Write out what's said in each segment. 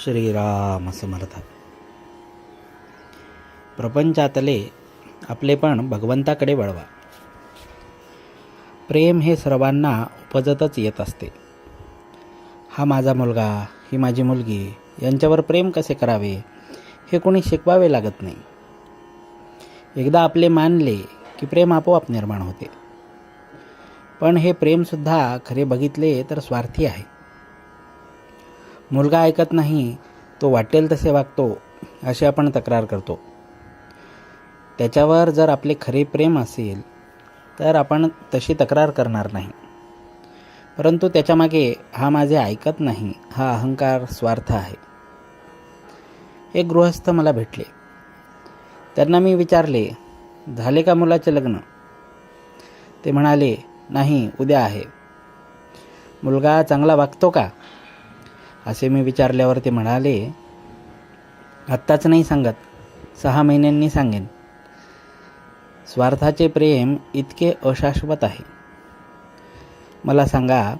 श्रीराम समर्थ. प्रपंचातले आपलेपण भगवंताकडे वळवा. प्रेम हे सर्वांना उपजतच येत असते. हा माझा मुलगा, ही माझी मुलगी यांच्यावर प्रेम कसे करावे हे कोणी शिकवावे लागत नाही. एकदा आपले मानले की प्रेम आपोआप निर्माण होते. पण हे प्रेमसुद्धा खरे बघितले तर स्वार्थी आहे. मुलगा ऐकत नाही, तो वाटेल तसे वागतो अशी आपण तक्रार करतो. त्याच्यावर जर आपले खरे प्रेम असेल तर आपण तशी तक्रार करणार नाही. परंतु त्याच्यामागे हा माझे ऐकत नाही हा अहंकार, स्वार्थ आहे. एक गृहस्थ मला भेटले. त्यांना मी विचारले, झाले का मुलाचे लग्न? ते म्हणाले, नाही, उद्या आहे. मुलगा चांगला वागतो का असे मी विचारल्यावर ते म्हणाले, आत्ताच नाही सांगत, 6 महिन्यांनी सांगेन. स्वार्थाचे प्रेम इतके अशाश्वत आहे. मला सांगा,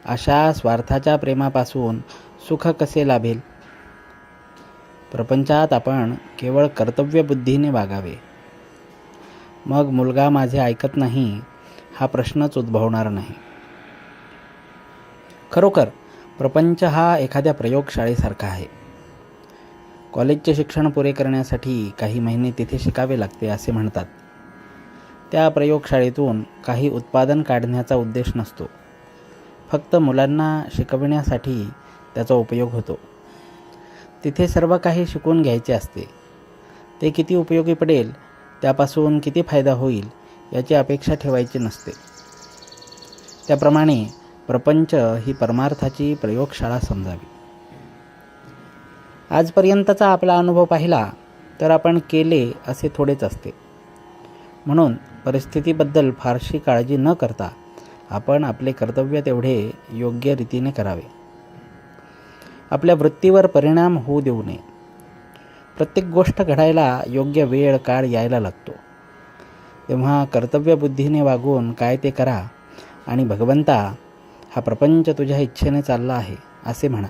अशा स्वार्थाच्या प्रेमापासून सुख कसे लाभेल? प्रपंचात आपण केवळ कर्तव्यबुद्धीने वागावे. मग मुलगा माझे ऐकत नाही हा प्रश्नच उद्भवणार नाही. खरोखर प्रपंच हा एखाद्या प्रयोगशाळेसारखा आहे. कॉलेजचे शिक्षण पुरे करण्यासाठी काही महिने तिथे शिकावे लागते असे म्हणतात. त्या प्रयोगशाळेतून काही उत्पादन काढण्याचा उद्देश नसतो. फक्त मुलांना शिकविण्यासाठी त्याचा उपयोग होतो. तिथे सर्व काही शिकून घ्यायचे असते. ते किती उपयोगी पडेल, त्यापासून किती फायदा होईल याची अपेक्षा ठेवायची नसते. त्याप्रमाणे प्रपंच ही परमार्थाची प्रयोगशाळा समजावी. आजपर्यंतचा आपला अनुभव पाहिला तर आपण केले असे थोडेच असते. म्हणून परिस्थितीबद्दल फारशी काळजी न करता आपण आपले कर्तव्य तेवढे योग्य रीतीने करावे. आपल्या वृत्तीवर परिणाम होऊ देऊ नये. प्रत्येक गोष्ट घडायला योग्य वेळ, काळ यायला लागतो. तेव्हा कर्तव्यबुद्धीने वागून काय ते करा आणि भगवंता, हा प्रपंच तुझ्या इच्छेने चालला आहे असे म्हणा.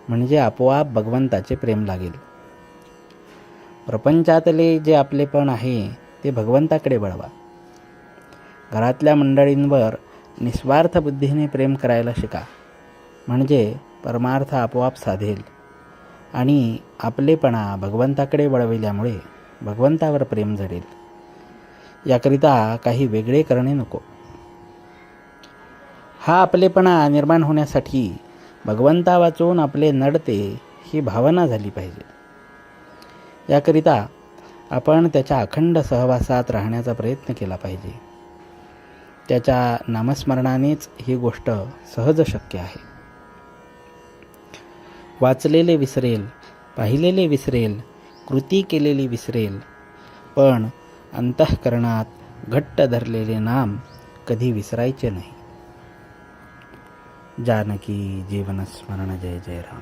म्हणजे आपोआप भगवंताचे प्रेम लागेल. प्रपंचातले जे आपलेपण आहे ते भगवंताकडे वळवा. घरातल्या मंडळींवर निस्वार्थ बुद्धीने प्रेम करायला शिका. म्हणजे परमार्थ आपोआप साधेल आणि आपलेपणा भगवंताकडे वळविल्यामुळे भगवंतावर प्रेम जडेल. याकरिता काही वेगळे करणे नको. हा आपलेपणा निर्माण होण्यासाठी भगवंता वाचून आपले नडते ही भावना झाली पाहिजे. याकरिता आपण त्याच्या अखंड सहवासात राहण्याचा प्रयत्न केला पाहिजे. त्याच्या नामस्मरणानेच ही गोष्ट सहज शक्य आहे. वाचलेले विसरेल, पाहिलेले विसरेल, कृती केलेली विसरेल, पण अंतःकरणात घट्ट धरलेले नाम कधी विसरायचे नाही. जानकी जीवन स्मरण. जय जय राम.